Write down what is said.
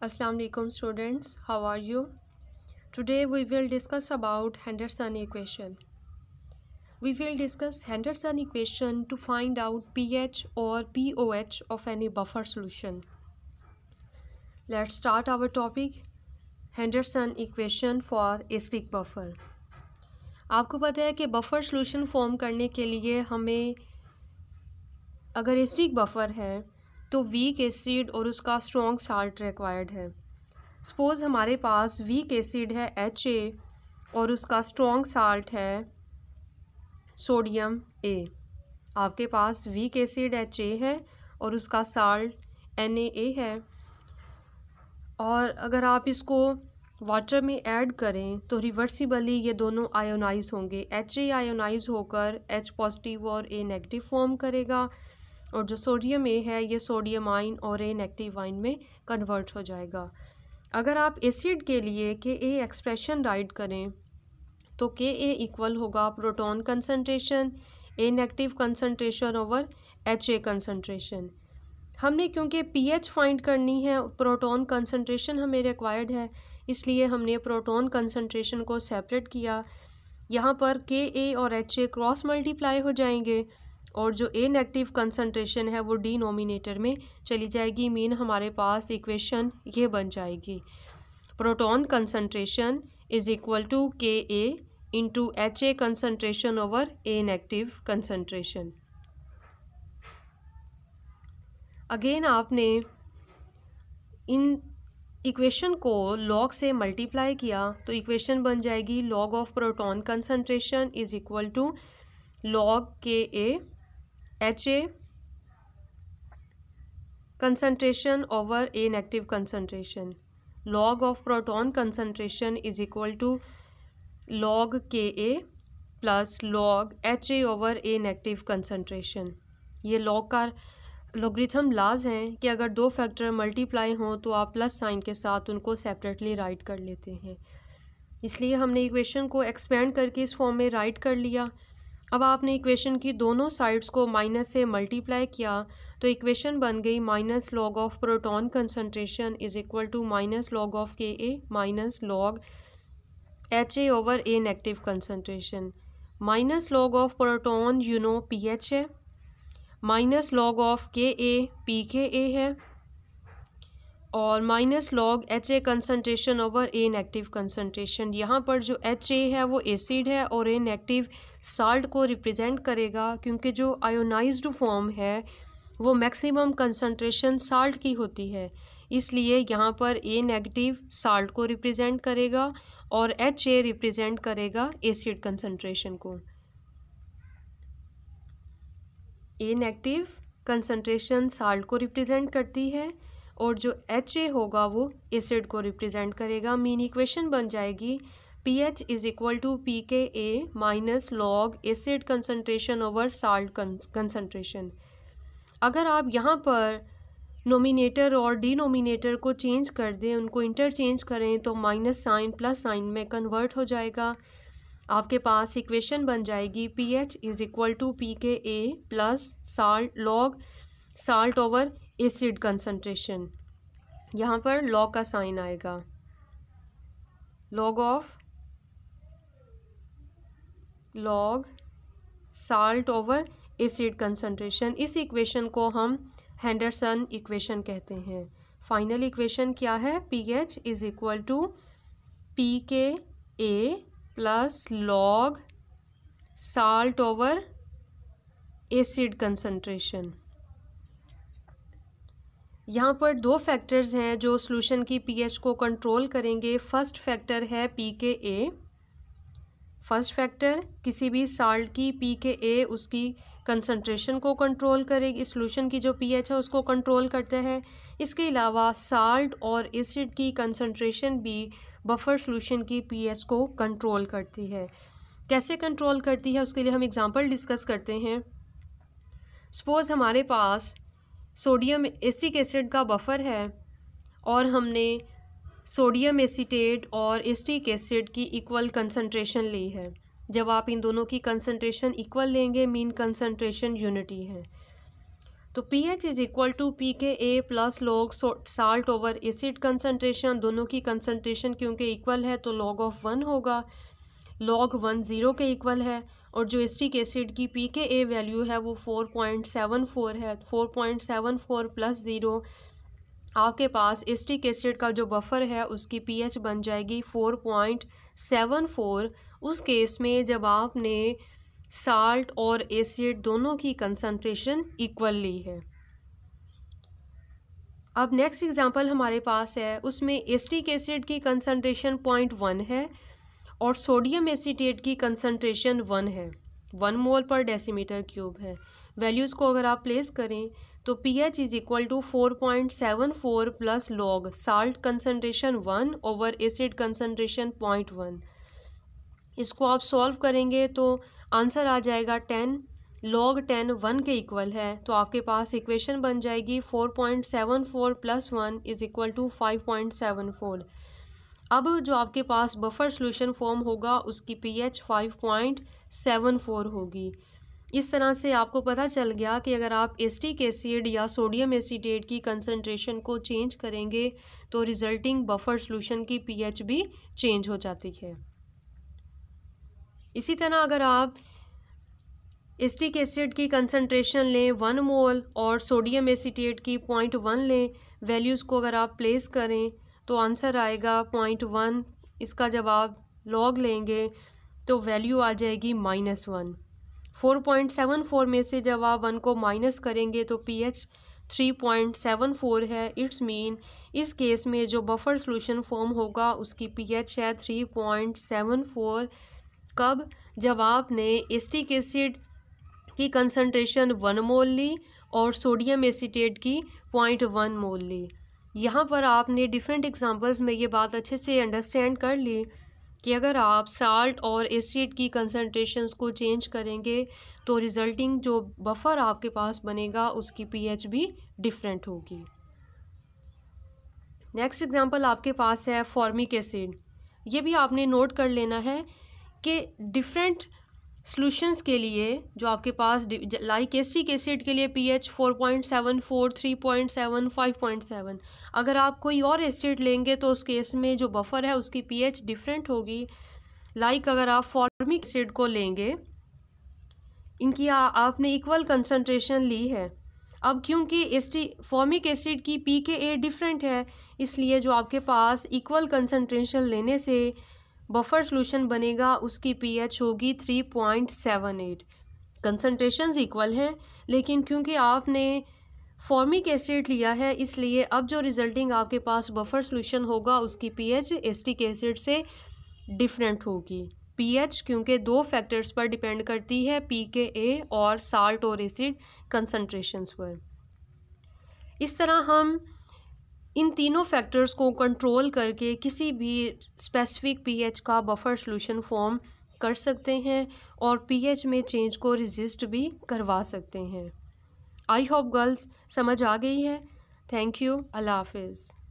Assalamu alaikum students, how are you? Today we will discuss about Henderson equation. We will discuss Henderson equation to find out pH or pOH of any buffer solution. Let's start our topic, Henderson equation for acidic buffer. आपको पता है कि buffer solution form करने के लिए हमें अगर acidic buffer है तो वीक एसिड और उसका स्ट्रॉन्ग साल्ट रिक्वायर्ड है। सपोज़ हमारे पास वीक एसिड है HA और उसका स्ट्रॉन्ग साल्ट है सोडियम A। आपके पास वीक एसिड HA है और उसका साल्ट NaA है, और अगर आप इसको वाटर में ऐड करें तो रिवर्सिबली ये दोनों आयोनाइज होंगे। HA आयोनाइज होकर H पॉजिटिव और A नेगेटिव फॉर्म करेगा, और जो सोडियम A है ये सोडियम आयन और A नेगेटिव आयन में कन्वर्ट हो जाएगा। अगर आप एसिड के लिए Ka एक्सप्रेशन राइट करें तो Ka इक्वल होगा proton concentration A negative concentration over HA concentration. हमने क्योंकि pH फाइंड करनी है, प्रोटॉन कंसनट्रेशन हमें रिक्वायर्ड है, इसलिए हमने प्रोटॉन कंसनट्रेशन को सेपरेट किया। यहाँ पर Ka और HA क्रॉस मल्टीप्लाई हो जाएंगे और जो A नेगेटिव कंसनट्रेशन है वो डिनोमिनेटर में चली जाएगी। मीन हमारे पास इक्वेशन ये बन जाएगी, proton concentration is equal to Ka into HA concentration over A negative concentration. Again आपने इन इक्वेशन को लॉग से मल्टीप्लाई किया तो इक्वेशन बन जाएगी log of proton concentration is equal to log Ka HA concentration over A negative concentration. Log of proton concentration is equal to log Ka plus log HA over A negative concentration. ये log का logarithm लाज हैं कि अगर दो factor multiply हों तो आप प्लस साइन के साथ उनको सेपरेटली राइट कर लेते हैं, इसलिए हमने इक्वेशन को एक्सपेंड करके इस फॉर्म में राइट कर लिया। अब आपने इक्वेशन की दोनों साइड्स को माइनस से मल्टीप्लाई किया तो इक्वेशन बन गई minus log of proton concentration is equal to minus log of Ka minus log HA over A negative concentration. Minus log of proton you know pH है, minus log of Ka pKa है, और minus log HA concentration over A negative concentration. यहाँ पर जो HA है वो acid है और A नेगेटिव साल्ट को रिप्रेजेंट करेगा, क्योंकि जो आयोनाइज्ड फॉर्म है वो मैक्सिमम कंसनट्रेशन साल्ट की होती है, इसलिए यहाँ पर A नेगेटिव साल्ट को रिप्रेजेंट करेगा और HA रिप्रेजेंट करेगा एसिड कंसनट्रेशन को। A नेगेटिव कंसनट्रेशन साल्ट को रिप्रेजेंट करती है और जो HA होगा वो एसिड को रिप्रेजेंट करेगा। मीन इक्वेशन बन जाएगी pH is equal to pKa minus log acid concentration over salt concentration. अगर आप यहाँ पर नोमिनेटर और डिनोमिनेटर को चेंज कर दें, उनको इंटरचेंज करें तो माइनस साइन प्लस साइन में कन्वर्ट हो जाएगा। आपके पास इक्वेशन बन जाएगी pH is equal to pKa plus salt log salt over acid concentration. यहाँ पर लॉग का साइन आएगा, log of log salt over acid concentration. इस इक्वेशन को हम हेंडरसन इक्वेशन कहते हैं। फाइनल इक्वेशन क्या है? pH is equal to pKa plus log salt over acid concentration. यहाँ पर दो फैक्टर्स हैं जो सॉल्यूशन की pH को कंट्रोल करेंगे। फर्स्ट फैक्टर है pKa। फर्स्ट फैक्टर किसी भी साल्ट की pKa उसकी कंसंट्रेशन को कंट्रोल करेगी, सॉल्यूशन की जो pH है उसको कंट्रोल करता है। इसके अलावा साल्ट और एसिड की कंसंट्रेशन भी बफर सॉल्यूशन की pH को कंट्रोल करती है। कैसे कंट्रोल करती है उसके लिए हम एग्जांपल डिस्कस करते हैं। सपोज़ हमारे पास सोडियम एसिटिक एसिड का बफर है और हमने सोडियम एसीटेट और एसिटिक एसिड की इक्वल कंसंट्रेशन ली है। जब आप इन दोनों की कंसंट्रेशन इक्वल लेंगे मीन कंसंट्रेशन यूनिटी है। तो pH is equal to pKa plus log salt over acid concentration, दोनों की कंसनट्रेशन क्योंकि इक्वल है तो log ऑफ 1 होगा, log 1 0 के इक्वल है। और जो एसिटिक एसिड की pKa वैल्यू है वो 4.74 है, 4.74 प्लस 0 आपके पास एसिटिक एसिड का जो बफर है उसकी pH बन जाएगी 4.74। उस केस में जब आपने साल्ट और एसिड दोनों की कंसंट्रेशन इक्वल ली है। अब नेक्स्ट एग्जांपल हमारे पास है, उसमें एसिटिक एसिड की कंसंट्रेशन 0.1 है और सोडियम एसीटेट की कंसंट्रेशन 1 है, 1 मोल पर डेसीमीटर क्यूब है। वैल्यूज़ को अगर आप प्लेस करें तो pH is equal to 4.74 plus log salt concentration 1 over acid concentration 0.1। इसको आप सॉल्व करेंगे तो आंसर आ जाएगा 10, log 10 1 के इक्वल है, तो आपके पास इक्वेशन बन जाएगी 4.74 प्लस 1 इज इक्वल टू 5.74। अब जो आपके पास बफर सॉल्यूशन फॉर्म होगा उसकी pH 5.74 होगी। इस तरह से आपको पता चल गया कि अगर आप एसिटिक एसिड या सोडियम एसीटेट की कंसंट्रेशन को चेंज करेंगे तो रिजल्टिंग बफर सॉल्यूशन की pH भी चेंज हो जाती है। इसी तरह अगर आप एसिटिक एसिड की कंसंट्रेशन लें 1 मोल और सोडियम एसीटेट की 0.1 लें, वैल्यूज़ को अगर आप प्लेस करें तो आंसर आएगा 0.1। इसका जब आप लॉग लेंगे तो वैल्यू आ जाएगी -1। 4.74 में से जब आप 1 को माइनस करेंगे तो pH 3.74 है। इट्स मीन इस केस में जो बफर सॉल्यूशन फॉर्म होगा उसकी pH है 3.74। कब? जब आपने एसिटिक एसिड की कंसंट्रेशन 1 मोल ली और सोडियम एसीटेट की 0.1 मोल ली। यहाँ पर आपने डिफरेंट एग्जांपल्स में ये बात अच्छे से अंडरस्टैंड कर ली कि अगर आप साल्ट और एसिड की कंसंट्रेशंस को चेंज करेंगे तो रिजल्टिंग जो बफर आपके पास बनेगा उसकी pH भी डिफरेंट होगी। नेक्स्ट एग्जांपल आपके पास है फॉर्मिक एसिड। ये भी आपने नोट कर लेना है कि डिफरेंट सॉल्यूशंस के लिए जो आपके पास लाइक एसिटिक एसिड के लिए pH 4.74, 3.7, 5.7। अगर आप कोई और एसिड लेंगे तो उस केस में जो बफर है उसकी pH डिफरेंट होगी। लाइक अगर आप फॉर्मिक एसिड को लेंगे, इनकी आपने इक्वल कंसंट्रेशन ली है। अब क्योंकि फॉर्मिक एसिड की pKa डिफरेंट है, इसलिए जो आपके पास इक्वल कंसंट्रेशन लेने से बफर सॉल्यूशन बनेगा उसकी pH होगी 3.78। कंसंट्रेशंस इक्वल हैं, लेकिन क्योंकि आपने फॉर्मिक एसिड लिया है इसलिए अब जो रिजल्टिंग आपके पास बफर सॉल्यूशन होगा उसकी pH एसिटिक एसिड से डिफरेंट होगी। pH क्योंकि 2 फैक्टर्स पर डिपेंड करती है, pKa और साल्ट और एसिड कंसंट्रेशंस पर। इस तरह हम इन तीनों फैक्टर्स को कंट्रोल करके किसी भी स्पेसिफिक pH का बफर सॉल्यूशन फॉर्म कर सकते हैं और pH में चेंज को रेजिस्ट भी करवा सकते हैं। आई होप गर्ल्स समझ आ गई है। Thank you. अल्लाह हाफिज़।